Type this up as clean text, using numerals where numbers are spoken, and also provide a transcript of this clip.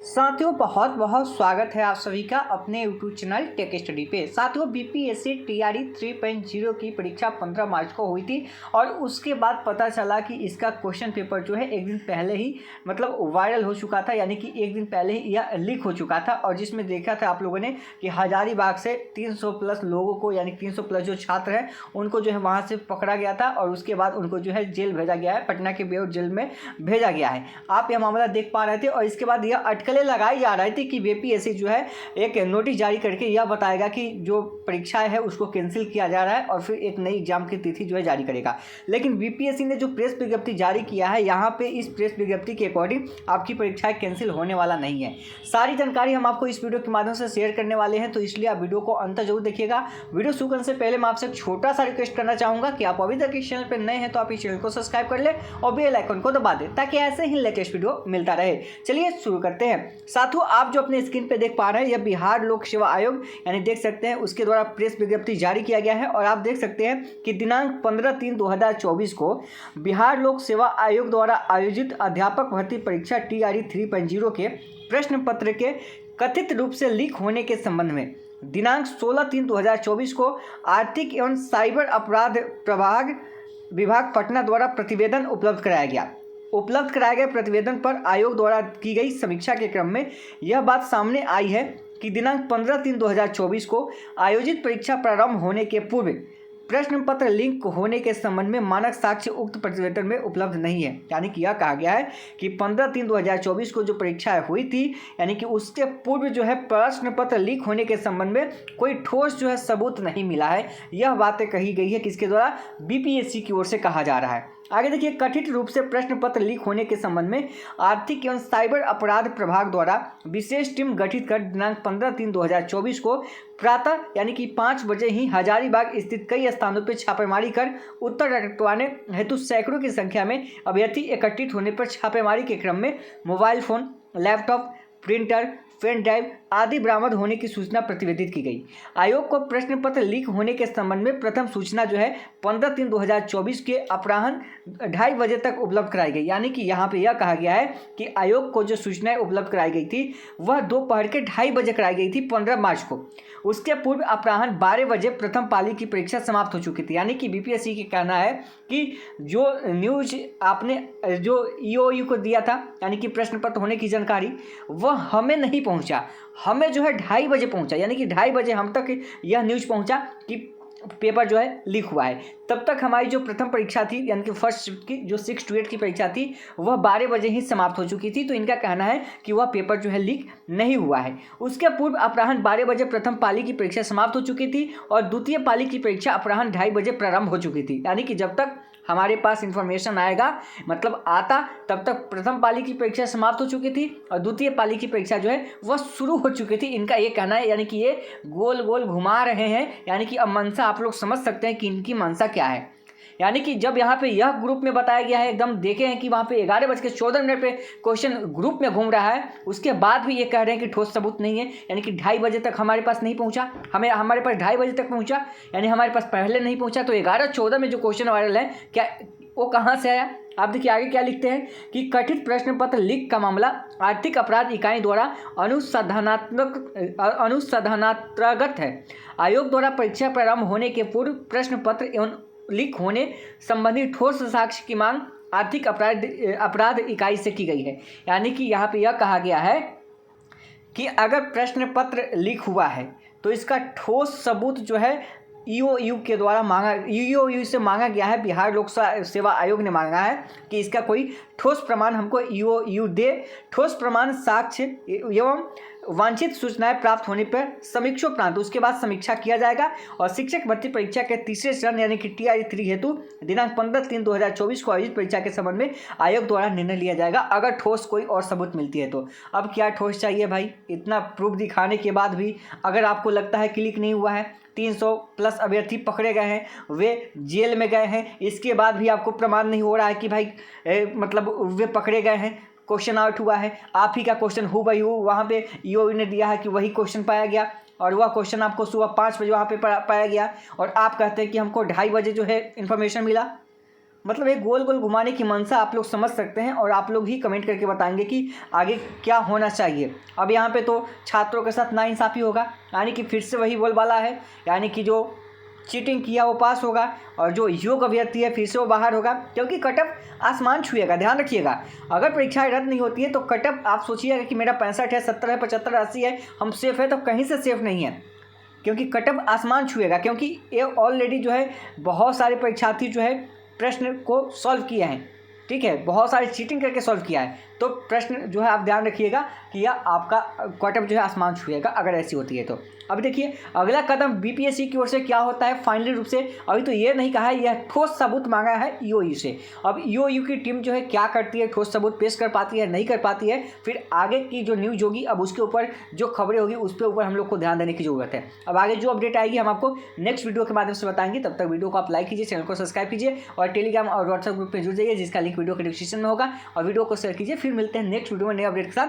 साथियों बहुत बहुत स्वागत है आप सभी का अपने यूट्यूब चैनल टेक स्टडी पे। साथियों बीपीएससी टीआरई 3.0 की परीक्षा 15 मार्च को हुई थी और उसके बाद पता चला कि इसका क्वेश्चन पेपर जो है एक दिन पहले ही वायरल हो चुका था, यानी कि एक दिन पहले ही यह लीक हो चुका था। और जिसमें देखा था आप लोगों ने कि हजारीबाग से 300 प्लस लोगों को, यानी 300 प्लस जो छात्र हैं उनको जो है वहाँ से पकड़ा गया था और उसके बाद उनको जो है जेल भेजा गया है, पटना के बेउर जेल में भेजा गया है। आप यह मामला देख पा रहे थे और इसके बाद यह अटकलें लगाई जा रही थी कि बीपीएससी जो है एक नोटिस जारी करके यह बताएगा कि जो परीक्षा है उसको कैंसिल किया जा रहा है और फिर एक नई एग्जाम की तिथि जो है जारी करेगा। लेकिन बीपीएससी ने जो प्रेस विज्ञप्ति जारी किया है, यहाँ पे इस प्रेस विज्ञप्ति के अकॉर्डिंग आपकी परीक्षाएं कैंसिल होने वाला नहीं है। सारी जानकारी हम आपको इस वीडियो के माध्यम से शेयर करने वाले हैं, तो इसलिए आप वीडियो को अंत जरूर देखिएगा। वीडियो शुरू करने से पहले मैं आपसे एक छोटा सा रिक्वेस्ट करना चाहूँगा कि आप अभी तक इस चैनल पर नए हैं तो आप इस चैनल को सब्सक्राइब कर ले और बेल आइकन को दबा दें ताकि ऐसे ही लेटेस्ट वीडियो मिलता रहे। चलिए शुरू करते हैं। साथियों आप जो अपने स्क्रीन पे देख पा रहे हैं, यह बिहार लोक सेवा आयोग यानी देख सकते हैं उसके द्वारा प्रेस विज्ञप्ति जारी किया गया है और आप देख सकते हैं कि दिनांक 15/3/2024 को बिहार लोक सेवा आयोग द्वारा आयोजित अध्यापक भर्ती परीक्षा टीआरई 3.0 के प्रश्न पत्र के कथित रूप से लीक होने के संबंध में दिनांक 16/3/2024 को आर्थिक एवं साइबर अपराध विभाग पटना द्वारा प्रतिवेदन उपलब्ध कराया गए प्रतिवेदन पर आयोग द्वारा की गई समीक्षा के क्रम में यह बात सामने आई है कि दिनांक 15/3/2024 को आयोजित परीक्षा प्रारंभ होने के पूर्व प्रश्न पत्र लिंक होने के संबंध में मानक साक्ष्य उक्त प्रतिवेदन में उपलब्ध नहीं है। यानी कि यह कहा गया है कि 15/3/2024 को जो परीक्षा हुई थी, यानी कि उसके पूर्व जो है प्रश्न पत्र लीक होने के संबंध में कोई ठोस जो है सबूत नहीं मिला है। यह बातें कही गई है किसके द्वारा? बीपीएससी की ओर से कहा जा रहा है। आगे देखिए, कथित रूप से प्रश्न पत्र लीक होने के संबंध में आर्थिक एवं साइबर अपराध प्रभाग द्वारा विशेष टीम गठित कर दिनांक 15/3/2024 को प्रातः यानी कि 5 बजे ही हजारीबाग स्थित कई स्थानों पर छापेमारी कर उत्तर रटवाने हेतु सैकड़ों की संख्या में अभ्यर्थी एकत्रित होने पर छापेमारी के क्रम में mobile phone, laptop, printer, pen drive आदि बरामद होने की सूचना प्रतिवेदित की गई। आयोग को प्रश्न पत्र लीक होने के संबंध में प्रथम सूचना जो है 15/3/2024 के अपराह्न 2:30 बजे तक उपलब्ध कराई गई। यानी कि यहाँ पे यह कहा गया है कि आयोग को जो सूचनाएं उपलब्ध कराई गई थी वह दोपहर के 2:30 बजे कराई गई थी 15 मार्च को। उसके पूर्व अपराह्न 12 बजे प्रथम पाली की परीक्षा समाप्त हो चुकी थी। यानी कि बीपीएससी का कहना है कि जो न्यूज आपने जो ईओयू को दिया था, यानी कि प्रश्न पत्र होने की जानकारी, वह हमें नहीं पहुंचा, हमें जो है 2:30 बजे पहुंचा। यानी कि 2:30 बजे हम तक यह न्यूज पहुंचा कि पेपर जो है लीक हुआ है। तब तक हमारी जो प्रथम परीक्षा थी, यानी कि फर्स्ट शिफ्ट की जो 6 to 8 की परीक्षा थी, वह 12 बजे ही समाप्त हो चुकी थी। तो इनका कहना है कि वह पेपर जो है लीक नहीं हुआ है। उसके पूर्व अपराह्न 12 बजे प्रथम पाली की परीक्षा समाप्त हो चुकी थी और द्वितीय पाली की परीक्षा अपराह्न 2:30 बजे प्रारंभ हो चुकी थी। यानी कि जब तक हमारे पास इंफॉर्मेशन आएगा, मतलब आता, तब तक प्रथम पाली की परीक्षा समाप्त हो चुकी थी और द्वितीय पाली की परीक्षा जो है वह शुरू हो चुकी थी। इनका ये कहना है, यानी कि ये गोल गोल घुमा रहे हैं। यानी कि अब मंशा आप लोग समझ सकते हैं कि इनकी मंशा क्या है। यानी कि जब यहाँ पे यह ग्रुप में बताया गया है, एकदम देखे हैं कि वहाँ पे 11:14 पे क्वेश्चन ग्रुप में घूम रहा है, उसके बाद भी ये कह रहे हैं कि ठोस सबूत नहीं है। यानी कि 2:30 बजे तक हमारे पास नहीं पहुँचा, हमारे पास 2:30 बजे तक पहुँचा, यानी हमारे पास पहले नहीं पहुँचा। तो 11/14 में जो क्वेश्चन वायरल है, क्या वो कहाँ से आया? आप देखिए आगे क्या लिखते हैं कि कथित प्रश्न पत्र लीक का मामला आर्थिक अपराध इकाई द्वारा अनुसंधानांतर्गत है। आयोग द्वारा परीक्षा प्रारंभ होने के पूर्व प्रश्न पत्र एवं लीक होने संबंधी ठोस साक्ष्य की मांग आर्थिक अपराध इकाई से की गई है। यानी कि यहाँ पे यह कहा गया है कि अगर प्रश्न पत्र लीक हुआ है तो इसका ठोस सबूत जो है ईओयू के द्वारा ईओयू से मांगा गया है। बिहार लोक सेवा आयोग ने मांगा है कि इसका कोई ठोस प्रमाण हमको ईओयू दे। ठोस प्रमाण साक्ष्य एवं वांछित सूचनाएं प्राप्त होने पर समीक्षोपरांत उसके बाद समीक्षा किया जाएगा और शिक्षक भर्ती परीक्षा के तीसरे चरण यानी कि टीआरई 3 हेतु दिनांक 15/3/2024 को आयोजित परीक्षा के संबंध में आयोग द्वारा निर्णय लिया जाएगा, अगर ठोस कोई और सबूत मिलती है तो। अब क्या ठोस चाहिए भाई? इतना प्रूफ दिखाने के बाद भी अगर आपको लगता है क्लिक नहीं हुआ है, 300 प्लस अभ्यर्थी पकड़े गए हैं, वे जेल में गए हैं, इसके बाद भी आपको प्रमाण नहीं हो रहा है कि भाई वे पकड़े गए हैं, क्वेश्चन आउट हुआ है, आप ही का क्वेश्चन हूबहू वहाँ पे ईओयू ने दिया है कि वही क्वेश्चन पाया गया और वह क्वेश्चन आपको सुबह 5 बजे वहाँ पे पाया गया और आप कहते हैं कि हमको 2:30 बजे जो है इन्फॉर्मेशन मिला। मतलब एक गोल गोल घुमाने की मंशा आप लोग समझ सकते हैं और आप लोग ही कमेंट करके बताएंगे कि आगे क्या होना चाहिए। अब यहाँ पे तो छात्रों के साथ नाइंसाफ़ी होगा, यानी कि फिर से वही बोलबाला है, यानी कि जो चीटिंग किया वो पास होगा और जो योग्य अभ्यर्थी है फिर से वो बाहर होगा, क्योंकि कटअप आसमान छुएगा। ध्यान रखिएगा, अगर परीक्षाएं रद्द नहीं होती है तो कटअप आप सोचिएगा कि मेरा 65 है, 70 है, 75, 80 है, हम सेफ़ है, तो कहीं से सेफ़ नहीं है, क्योंकि कटअप आसमान छुएगा। क्योंकि ये ऑलरेडी जो है बहुत सारे परीक्षार्थी जो है प्रश्न को सॉल्व किए हैं, ठीक है, बहुत सारी चीटिंग करके सॉल्व किया है। तो प्रश्न जो है आप ध्यान रखिएगा कि यह आपका कटअप जो है आसमान छुएगा अगर ऐसी होती है तो। अब देखिए अगला कदम बीपीएससी की ओर से क्या होता है फाइनली रूप से। अभी तो ये नहीं कहा है, यह ठोस सबूत मांगा है ईओयू से। अब ईओयू की टीम जो है क्या करती है, ठोस सबूत पेश कर पाती है, नहीं कर पाती है, फिर आगे की जो न्यूज़ होगी अब उसके ऊपर जो खबरें होगी उस पर ऊपर हम लोग को ध्यान देने की ज़रूरत है। अब आगे जो अपडेट आएगी हम आपको नेक्स्ट वीडियो के माध्यम से बताएंगे। तब तक वीडियो को आप लाइक कीजिए, चैनल को सब्सक्राइब कीजिए और टेलीग्राम और व्हाट्सएप ग्रुप में जुड़ जाइए, जिसका लिंक वीडियो के डिस्क्रिप्शन में होगा, और वीडियो को शेयर कीजिए। फिर मिलते हैं नेक्स्ट वीडियो में नए अपडेट के साथ।